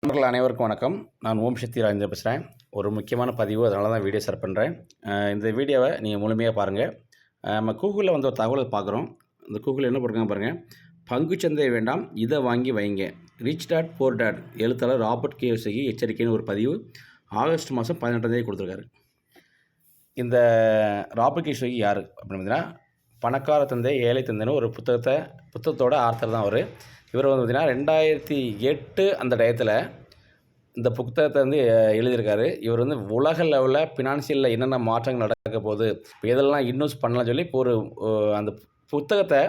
நண்பர்கள் அனைவருக்கும் வணக்கம். நான் ஓம் சக்தி ராஜேந்திரன் பேசுகிறேன். ஒரு முக்கியமான பதிவு, அதனால தான் வீடியோ ஷேர் பண்ணுறேன். இந்த வீடியோவை நீங்கள் முழுமையாக பாருங்கள். நம்ம கூகுளில் வந்து ஒரு தகவலை பார்க்குறோம். இந்த கூகுளில் என்ன போட்டிருக்காங்க பாருங்கள். பங்குச்சந்தை வேண்டாம், இதை வாங்கி வைங்க. ரிச் டாட் போர் டாட் எழுத்தாளர் ராபர்ட் கியோசகி எச்சரிக்கைன்னு ஒரு பதிவு ஆகஸ்ட் மாதம் 18 கொடுத்துருக்காரு. இந்த ராபர்ட் கியோசகி யார் அப்படின்னு பார்த்தீங்கன்னா, பணக்கார தந்தை ஏழை தந்தைன்னு ஒரு புத்தகத்தோட ஆர்த்தர் தான் அவர். இவர் வந்து பார்த்திங்கன்னா 2008 அந்த டயத்தில் இந்த புத்தகத்தை வந்து எழுதியிருக்காரு. இவர் வந்து உலக லெவலில் ஃபினான்ஷியலில் என்னென்ன மாற்றங்கள் நடக்க போகுது, எதெல்லாம் இன்வெஸ்ட் பண்ணலாம்னு சொல்லி இப்போ அந்த புத்தகத்தை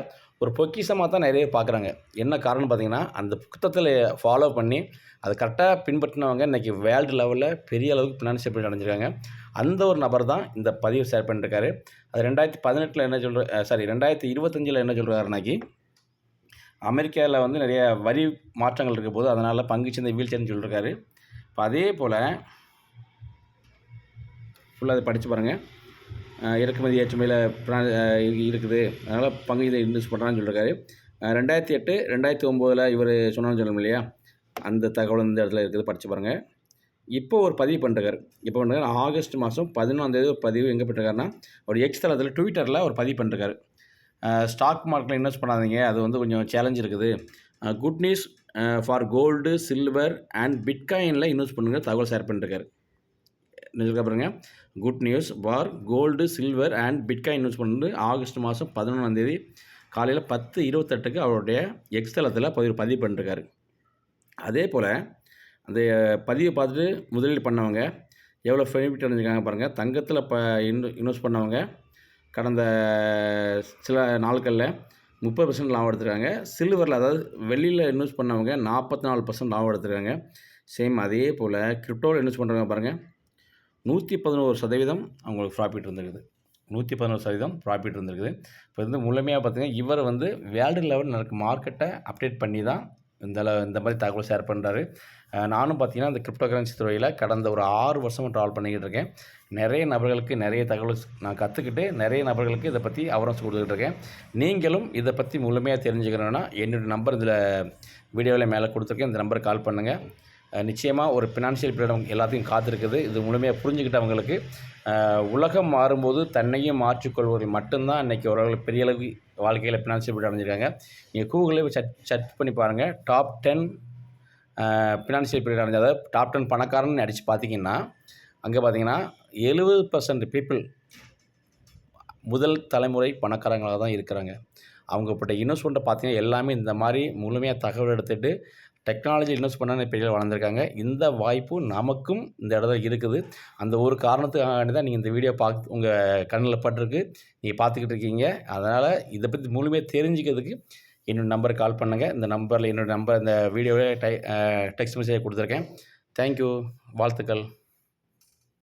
ஒரு பொக்கிஷமாக தான் நிறைய பேர் பார்க்குறாங்க. என்ன காரணம் பார்த்திங்கன்னா, அந்த புத்தகத்தில் ஃபாலோ பண்ணி அதை கரெக்டாக பின்பற்றினவங்க இன்றைக்கி வேர்ல்டு லெவலில் பெரிய அளவுக்கு ஃபினான்ஷியல் பீரியட் அடைஞ்சிருக்காங்க. அந்த ஒரு நபர் தான் இந்த பதிவு ஷேர் பண்ணியிருக்காரு. அது 2018 என்ன 2025 என்ன சொல்கிறாருனாக்கி, அமெரிக்காவில் வந்து நிறைய வரி மாற்றங்கள் இருக்க போது, அதனால் பங்குச்சந்தை வீழ்ச்சின்னு சொல்லியிருக்காரு. இப்போ அதே போல் ஃபுல்லாக அதை படித்து பாருங்கள். இறக்குமதி ஏற்றுமதியில் இருக்குது, அதனால் பங்கு இதை இன்வெஸ்ட் பண்ணுறான்னு சொல்லியிருக்காரு. 2008 2009 இவர் சொன்னான்னு சொல்லணும் இல்லையா, அந்த தகவல் இந்த இடத்துல இருக்குது, படித்து பாருங்கள். இப்போ ஒரு பதிவு பண்ணிருக்காரு. ஆகஸ்ட் மாதம் 11 ஒரு பதிவு எங்கே பண்ணிருக்காருன்னா, ஒரு எக்ஸ் தளத்தில் ட்விட்டரில் ஒரு பதிவு பண்ணிருக்காரு. ஸ்டாக் மார்க்கெட்டில் இன்வெஸ்ட் பண்ணாதீங்க, அது வந்து கொஞ்சம் சேலஞ்ச் இருக்குது. Good news for gold, silver and பிட்காயினில் இன்வெஸ்ட் பண்ணுங்கள் தகவல் ஷேர் பண்ணிருக்காரு. நினைக்க பாருங்க, good news for gold, silver and bitcoin invest பண்ணி ஆகஸ்ட் மாதம் 11 காலையில் 10:28 அவருடைய எக்ஸ் தளத்தில் பதிவு பண்ணிருக்காரு. அதே போல் அந்த பதிவை பார்த்துட்டு முதலீடு பண்ணவங்க எவ்வளோ பெனிஃபிட் அடைஞ்சிருக்காங்க பாருங்கள். தங்கத்தில் இன்வெஸ்ட் பண்ணவங்க கடந்த சில நாட்களில் 30% லாபம் எடுத்துருக்காங்க. சில்வரில், அதாவது வெள்ளியில் இன்வெஸ்ட் பண்ணவங்க 44% லாபம் எடுத்துருக்காங்க. சேம் அதே போல் கிரிப்டோவில் இன்வெஸ்ட் பண்ணுறவங்க பாருங்கள், 111% அவங்களுக்கு ப்ராஃபிட் இருந்திருக்குது. 111% ப்ராஃபிட் இருந்திருக்குது. இப்போ வந்து முழுமையாக பார்த்திங்கன்னா, இவர் வந்து வேர்ல்டு லெவல் நடக்க மார்க்கெட்டை அப்டேட் பண்ணி தான் இந்த மாதிரி தகவல் ஷேர் பண்ணுறாரு. நானும் பார்த்திங்கன்னா இந்த கிரிப்டோ கரன்சி துறையில் கடந்த ஒரு 6 வருஷமாக ட்ராவல் பண்ணிக்கிட்டு இருக்கேன். நிறைய நபர்களுக்கு நிறைய தகவல் நான் கற்றுக்கிட்டு நிறைய நபர்களுக்கு இதை பற்றி அவரன்ஸ் கொடுத்துக்கிட்டு இருக்கேன். நீங்களும் இதை பற்றி முழுமையாக தெரிஞ்சுக்கணுன்னா என்னுடைய நம்பர் இதில் வீடியோவில் மேலே கொடுத்துருக்கேன். இந்த நம்பருக்கு கால் பண்ணுங்கள். நிச்சயமாக ஒரு ஃபினான்ஷியல் பீரியட் எல்லாத்தையும் காத்திருக்குது. இது முழுமையாக புரிஞ்சுக்கிட்டவங்களுக்கு உலகம் மாறும்போது தன்னையும் மாற்றிக்கொள்வதை மட்டும்தான் இன்றைக்கி ஓரளவுக்கு பெரிய அளவுக்கு வாழ்க்கையில் ஃபினான்ஷியல் பீரியட் அடைஞ்சிருக்காங்க. நீங்கள் கூகுளில் சர்ச் பண்ணி பாருங்கள், டாப் 10 ஃபினான்ஷியல் பீரியட் அடைஞ்ச, அதாவது டாப் 10 பணக்காரன்னு அடித்து பார்த்தீங்கன்னா, அங்கே பார்த்தீங்கன்னா 70% பீப்புள் முதல் தலைமுறை பணக்காரங்களாக தான் இருக்கிறாங்க. அவங்கப்பட்ட இன்வெஸ்ட்மெண்ட்டை பார்த்தீங்கன்னா எல்லாமே இந்த மாதிரி முழுமையாக தகவல் எடுத்துகிட்டு டெக்னாலஜி இன்வெஸ்ட் பண்ண பெரிய வளர்ந்துருக்காங்க. இந்த வாய்ப்பு நமக்கும் இந்த இடத்துல இருக்குது. அந்த ஒரு காரணத்துக்காக தான் நீங்கள் இந்த வீடியோ உங்கள் கண்ணில் பட்டிருக்கு, நீங்கள் பார்த்துக்கிட்டு இருக்கீங்க. அதனால் இதை பற்றி முழுமையாக தெரிஞ்சுக்கிறதுக்கு என்னோடய நம்பருக்கு கால் பண்ணுங்கள். இந்த நம்பரில் என்னோடய நம்பர் இந்த வீடியோவில் டெக்ஸ்ட் மெசேஜ் கொடுத்துருக்கேன். தேங்க்யூ, வாழ்த்துக்கள்.